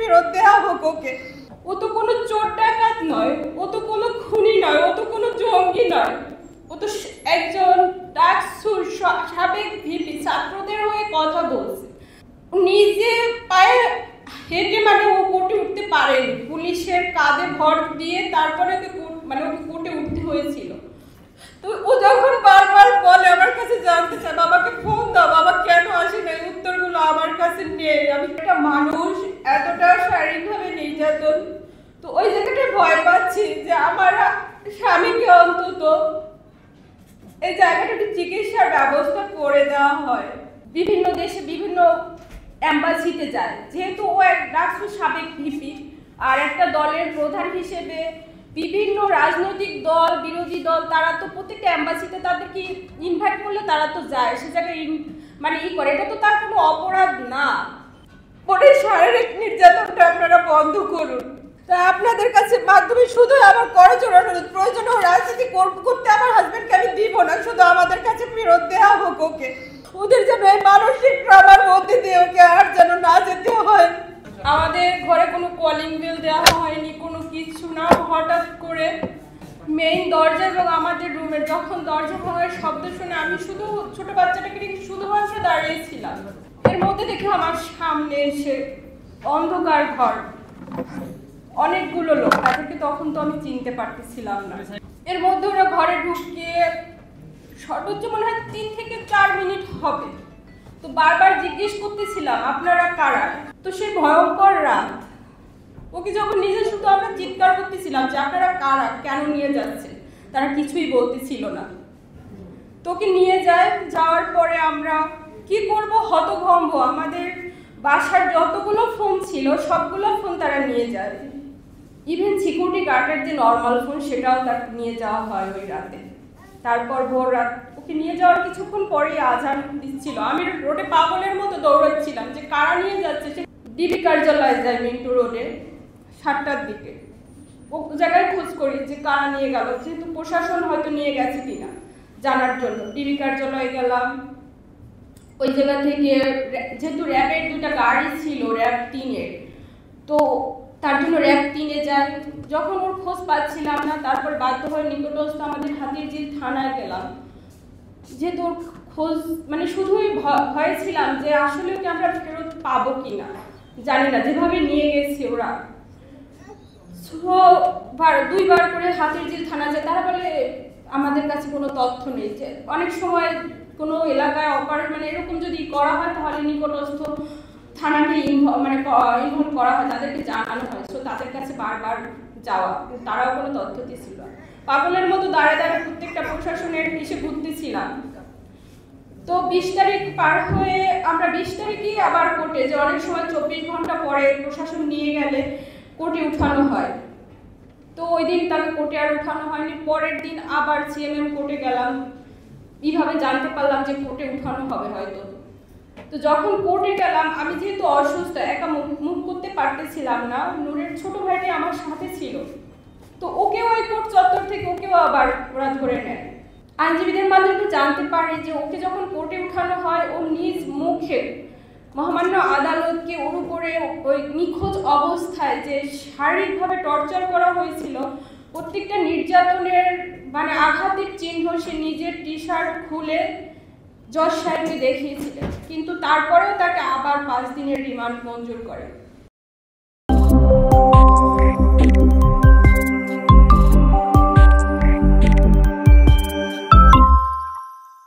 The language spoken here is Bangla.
ফেরত দেওয়া হোক ওকে। ও তো কোনো চোর ডাকাত নয়, ও তো কোনো খুনি নয়, ও তো কোনো জঙ্গি নয়, ও তো একজন ডাকসুর সাবেক ভিপি, ছাত্রদের হয়ে কথা বলছে। নিজে পায়ে হেঁটে মানে ও কোর্টে উঠতে পারেনি, পুলিশের কাঁধে ভর দিয়ে তারপরে ওকে কোর্টে উঠতে হয়েছিল। তো ও যখন বারবার বলে আমার কাছে জানতে চায় বাবাকে ফোন দাও, বাবা কেন আসে না, উত্তরগুলো আমার কাছে নেই। আমি একটা মানুষ এতটা শারীরিকভাবে নির্যাতন, তো ওই জায়গাটায় ভয় পাচ্ছি যে আমার স্বামীকে অন্তত এই জায়গাটাতে চিকিৎসার ব্যবস্থা করে দেওয়া হয়। বিভিন্ন দেশে বিভিন্ন অ্যাম্বাসিতে যায়, যেহেতু ও এক ডাকসুর সাবেক ভিপি আর একটা দলের প্রধান হিসেবে বিভিন্ন রাজনৈতিক দল, বিরোধী দল, তারা তো প্রত্যেকটা অ্যাম্বাসিতে তাদেরকে ইনভাইট করলে তারা তো যায়, সে জায়গায় করে। এটা তো তার কোনো অপরাধ না। পরে শারীরিক নির্যাতনটা আপনারা বন্ধ করুন। তা আপনাদের কাছে মাধ্যমে শুধু আমার করজোর অনুরোধ, প্রয়োজন রাজনীতি করতে আমার হাজবেন্ডকে আমি দিব না, শুধু আমাদের কাছে ফেরত দেওয়া হোক ওকে। ওদের যেন এই মানসিক ট্রমার মধ্যে দিয়ে ওকে আর যেন না যেতে হয়। আমাদের ঘরে কোনো কলিং বেল দেওয়া হয়নি, কোনো কিছু না। হঠাৎ করে মেইন দরজা এবং আমাদের রুমের যখন দরজা ভাঙার শব্দ শুনে আমি শুধু ছোট বাচ্চাটাকে রেখে শুধুমাত্র দাঁড়িয়েছিলাম। এর মধ্যে দেখে আমার সামনে এসে অন্ধকার ঘর, অনেকগুলো লোক, তাদেরকে তখন তো আমি চিনতে পারতেছিলাম না। এর মধ্যে ওরা ঘরে ঢুকে সর্বোচ্চ মনে হয় 3 থেকে 4 মিনিট হবে। তো বারবার জিজ্ঞেস করতেছিলাম আপনারা কারা। তো সে ভয়ঙ্কর রাত, ওকে যখন নিজে শুধু আমরা চিৎকার করতেছিলাম যে আপনারা কারা, কেন নিয়ে যাচ্ছে, তারা কিছুই বলতেছিল না। তোকে নিয়ে যায়, যাওয়ার পরে আমরা কি করব হতভম্ব। আমাদের বাসার যতগুলো ফোন ছিল সবগুলো ফোন তারা নিয়ে যায়, ইভেন সিকিউরিটি গার্ডের যে নর্মাল ফোন সেটাও তার নিয়ে যাওয়া হয় ওই রাতে। তারপর ভোর রাত ওকে নিয়ে যাওয়ার কিছুক্ষণ পরেই আজান দিচ্ছিল, আমি রোডে পাগলের মতো দৌড়াচ্ছিলাম যে কারা নিয়ে যাচ্ছে। সে ডিবি কার্যালয়ে যায় মিন্টু রোডে 7টার দিকে। ও জায়গায় খোঁজ করি যে কারা নিয়ে গেল, যেহেতু প্রশাসন হয়তো নিয়ে গেছে কিনা জানার জন্য ডিবি কার্যালয়ে গেলাম। ওই জায়গা থেকে যেহেতু র্যাবের 2টা গাড়ি ছিল, র্যাব 3-এর, তো তার জন্য র্যাব 3-এ যাই। যখন ওর খোঁজ পাচ্ছিলাম না, তারপর বাধ্য হয়ে নিকটস্থ আমাদের হাতিরঝিল থানায় গেলাম। যেহেতু ওর খোঁজ শুধুই ভয়ে ছিলাম যে আসলে ওকে আমরা ফেরত পাবো কিনা, জানি না, যেভাবে নিয়ে গেছে ওরা। 2বার করে হাতিরঝিল থানা যায়, তারা বলে আমাদের কাছে কোনো তথ্য নেই। যে অনেক সময় কোনো এলাকায় এরকম যদি করা হয় তাহলে নিকটস্থ থানাকে ইনভলভ করা হয়, তাদেরকে জানানো হয়। তো তাদের কাছে বারবার যাওয়া, তারাও কোনো তথ্য দিচ্ছিল। পাগলের মতো দাঁড়ে দাঁড়িয়ে প্রত্যেকটা প্রশাসনের এসে ঘুরতেছিলাম। তো 20 তারিখ পার হয়ে আমরা 20 তারিখেই আবার কোর্টে, যে অনেক সময় 24 ঘন্টা পরে প্রশাসন নিয়ে গেলে কোর্টে উঠানো হয়। তো ওই দিন তাকে কোর্টে আর উঠানো হয়নি। পরের দিন আবার সিএমএম কোর্টে গেলাম, এইভাবে জানতে পারলাম যে কোর্টে উঠানো হবে হয়তো। তো যখন কোর্টে গেলাম, আমি যেহেতু অসুস্থ, একা মুভ করতে পারতেছিলাম না, নূরের ছোট ভাইটি আমার সাথে ছিল। তো ওকেও ওই কোর্ট চত্বর থেকে ওকেও আবার ওরা ধরে নেয়। আইনজীবীদের মাধ্যমে জানতে পারি যে ওকে যখন কোর্টে উঠানো হয়, ও নিজ মুখে মহামান্য আদালতকে ওর উপরে ওই নিখোঁজ অবস্থায় যে শারীরিকভাবে টর্চার করা হয়েছিল, প্রত্যেকটা নির্যাতনের আঘাতের চিহ্ন সে নিজের টি-শার্ট খুলে জজ সাহেবকে দেখিয়েছিলেন। কিন্তু তারপরেও তাকে আবার 5 দিনের রিমান্ড মঞ্জুর করে।